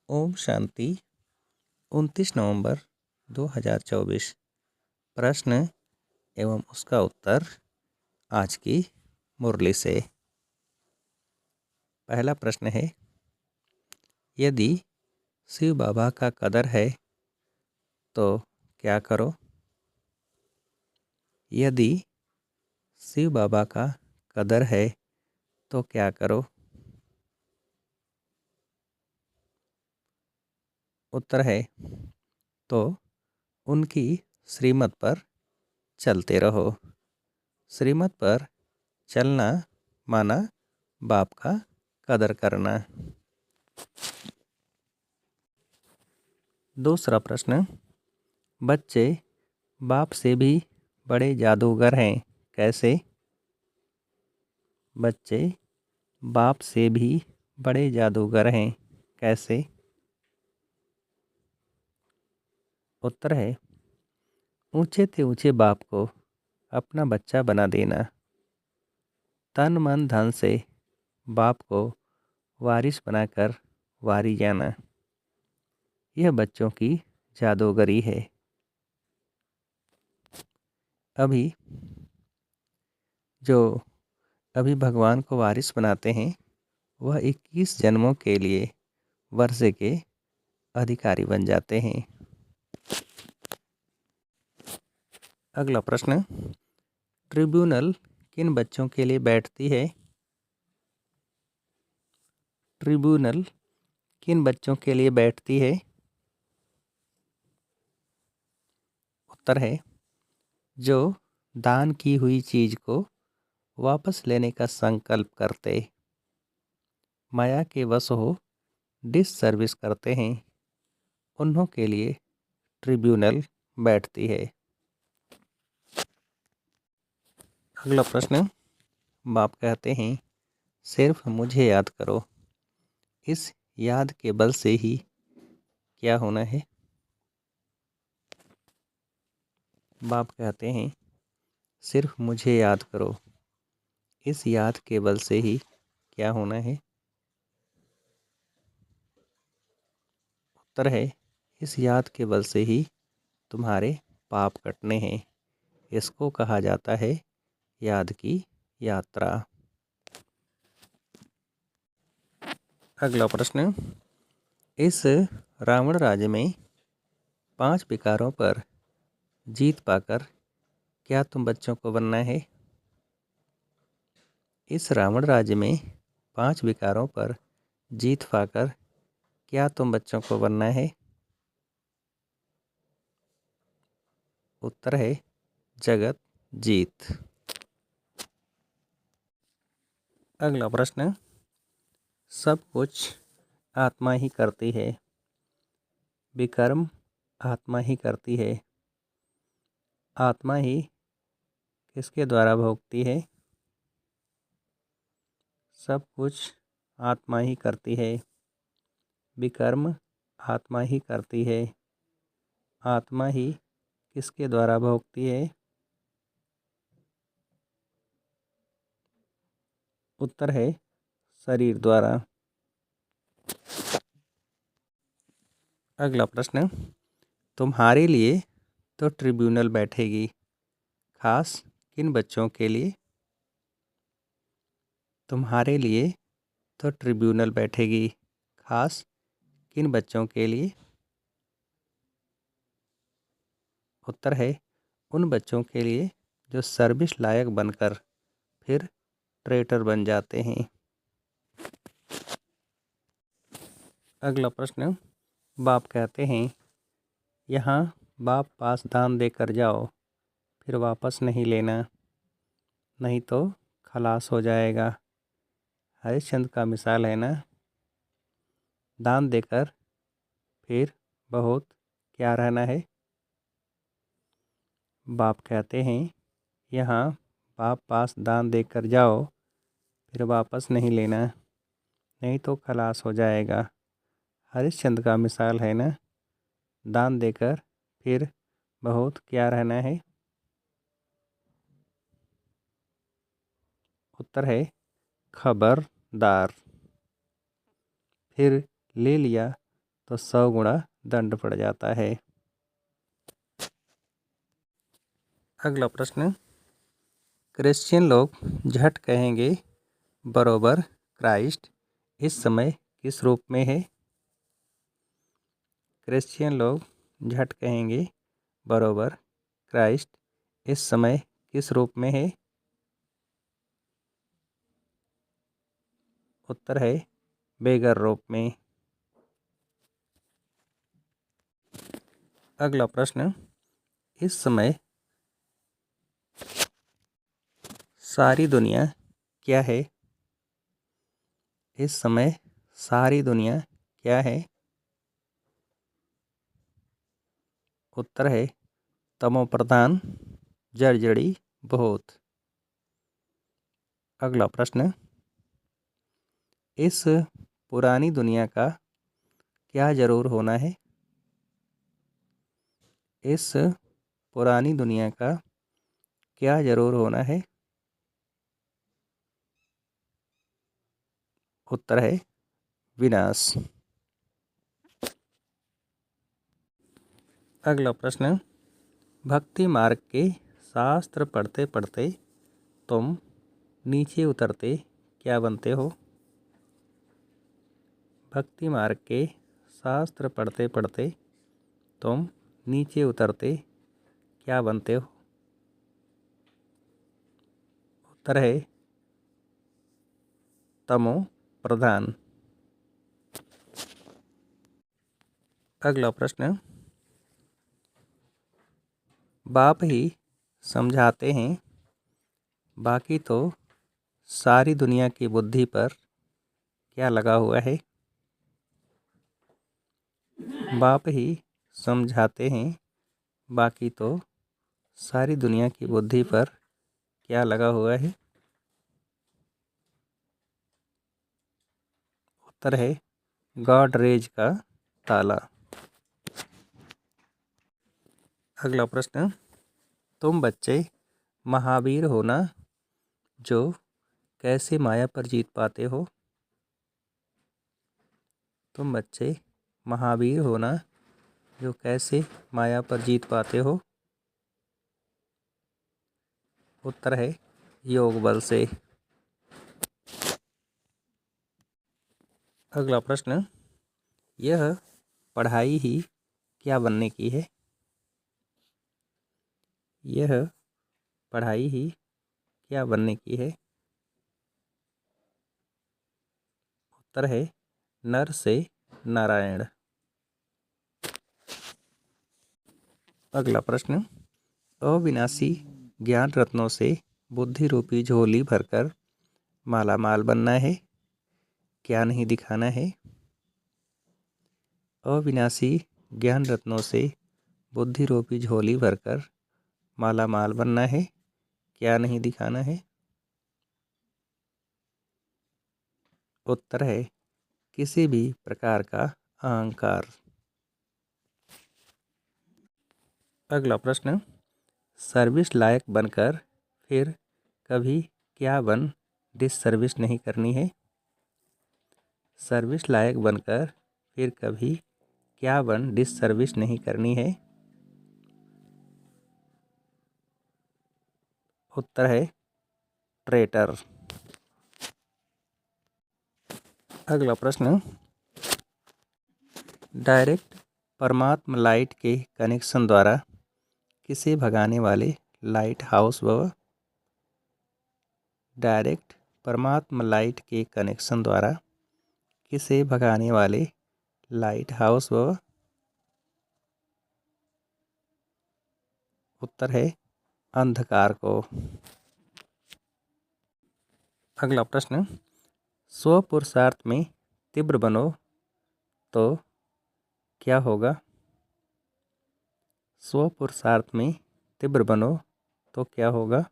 ओम शांति 29 नवंबर 2024। प्रश्न एवं उसका उत्तर आज की मुरली से। पहला प्रश्न है, यदि शिव बाबा का कदर है तो क्या करो? यदि शिव बाबा का कदर है तो क्या करो? उत्तर है, तो उनकी श्रीमत पर चलते रहो। श्रीमत पर चलना माना बाप का कदर करना। दूसरा प्रश्न, बच्चे बाप से भी बड़े जादूगर हैं, कैसे? बच्चे बाप से भी बड़े जादूगर हैं, कैसे? उत्तर है, ऊंचे से ऊंचे बाप को अपना बच्चा बना देना, तन मन धन से बाप को वारिस बनाकर वारी जाना, यह बच्चों की जादूगरी है। अभी भगवान को वारिस बनाते हैं, वह 21 जन्मों के लिए वर्षे के अधिकारी बन जाते हैं। अगला प्रश्न, ट्रिब्यूनल किन बच्चों के लिए बैठती है? ट्रिब्यूनल किन बच्चों के लिए बैठती है? उत्तर है, जो दान की हुई चीज को वापस लेने का संकल्प करते, माया के वश हो डिससर्विस करते हैं, उन्हों के लिए ट्रिब्यूनल बैठती है। अगला प्रश्न, बाप कहते हैं, सिर्फ मुझे याद करो, इस याद के बल से ही क्या होना है? बाप कहते हैं, सिर्फ मुझे याद करो, इस याद के बल से ही क्या होना है? उत्तर है, इस याद के बल से ही तुम्हारे पाप कटने हैं। इसको कहा जाता है याद की यात्रा। अगला प्रश्न, इस रावण राज्य में 5 विकारों पर जीत पाकर क्या तुम बच्चों को बनना है? इस रावण राज्य में 5 विकारों पर जीत पाकर क्या तुम बच्चों को बनना है? उत्तर है, जगत जीत। अगला प्रश्न, सब कुछ आत्मा ही करती है, विकर्म आत्मा ही करती है, आत्मा ही किसके द्वारा भोगती है? सब कुछ आत्मा ही करती है, विकर्म आत्मा ही करती है, आत्मा ही किसके द्वारा भोगती है? उत्तर है, शरीर द्वारा। अगला प्रश्न, तुम्हारे लिए तो ट्रिब्यूनल बैठेगी, खास किन बच्चों के लिए? तुम्हारे लिए तो ट्रिब्यूनल बैठेगी, खास किन बच्चों के लिए? उत्तर है, उन बच्चों के लिए जो सर्विस लायक बनकर फिर ट्रेटर बन जाते हैं। अगला प्रश्न, बाप कहते हैं, यहाँ बाप पास दान देकर जाओ, फिर वापस नहीं लेना, नहीं तो खलास हो जाएगा। हरिश्चंद्र का मिसाल है ना। दान देकर फिर बहुत क्या रहना है? बाप कहते हैं, यहाँ बाप पास दान देकर जाओ, फिर वापस नहीं लेना, नहीं तो खलास हो जाएगा। हरिश्चंद्र का मिसाल है ना। दान देकर फिर बहुत क्या रहना है? उत्तर है, खबरदार। फिर ले लिया तो 100 गुणा दंड पड़ जाता है। अगला प्रश्न, क्रिश्चियन लोग झट कहेंगे बरोबर क्राइस्ट इस समय किस रूप में है? क्रिश्चियन लोग झट कहेंगे बरोबर क्राइस्ट इस समय किस रूप में है? उत्तर है बेगर रूप में। अगला प्रश्न, इस समय सारी दुनिया क्या है? इस समय सारी दुनिया क्या है? उत्तर है तमोप्रधान, जर्जरी, बहुत। अगला प्रश्न, इस पुरानी दुनिया का क्या जरूर होना है? इस पुरानी दुनिया का क्या जरूर होना है? उत्तर है विनाश। अगला प्रश्न, भक्ति मार्ग के शास्त्र पढ़ते पढ़ते तुम नीचे उतरते क्या बनते हो? भक्ति मार्ग के शास्त्र पढ़ते पढ़ते तुम नीचे उतरते क्या बनते हो? उत्तर है तमो प्रधान। अगला प्रश्न, बाप ही समझाते हैं बाकी तो सारी दुनिया की बुद्धि पर क्या लगा हुआ है? बाप ही समझाते हैं बाकी तो सारी दुनिया की बुद्धि पर क्या लगा हुआ है? उत्तर है गॉडरेज का ताला। अगला प्रश्न, तुम बच्चे महावीर हो ना, जो कैसे माया पर जीत पाते हो? तुम बच्चे महावीर हो ना, जो कैसे माया पर जीत पाते हो? उत्तर है योग बल से। अगला प्रश्न, यह पढ़ाई ही क्या बनने की है? यह पढ़ाई ही क्या बनने की है? उत्तर है नर से नारायण। अगला प्रश्न, अविनाशी ज्ञान रत्नों से बुद्धि रूपी झोली भरकर माला माल बनना है, क्या नहीं दिखाना है? अविनाशी ज्ञान रत्नों से बुद्धि रूपी झोली भरकर माला माल बनना है, क्या नहीं दिखाना है? उत्तर है किसी भी प्रकार का अहंकार। अगला प्रश्न, सर्विस लायक बनकर फिर कभी क्या बन डिससर्विस नहीं करनी है? सर्विस लायक बनकर फिर कभी क्या बन डिससर्विस नहीं करनी है? उत्तर है ट्रेटर। अगला प्रश्न, डायरेक्ट परमात्मा लाइट के कनेक्शन द्वारा किसे भगाने वाले लाइट हाउस व डायरेक्ट परमात्मा लाइट के कनेक्शन द्वारा किसे भगाने वाले लाइट हाउस व उत्तर है अंधकार को। अगला प्रश्न, स्व पुरुषार्थ में तीव्र बनो तो क्या होगा? स्व पुरुषार्थ में तीव्र बनो तो क्या होगा?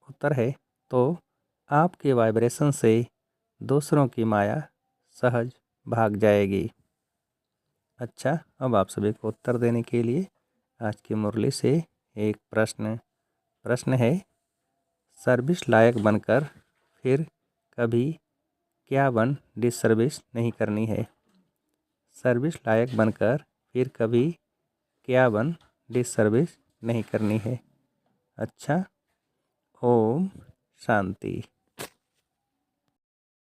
उत्तर है तो आपके वाइब्रेशन से दूसरों की माया सहज भाग जाएगी। अच्छा, अब आप सभी को उत्तर देने के लिए आज की मुरली से एक प्रश्न है, सर्विस लायक बनकर फिर कभी क्या बन डिसर्विस नहीं करनी है। सर्विस लायक बनकर फिर कभी क्या बन डिसर्विस नहीं करनी है। अच्छा, ओम शांति।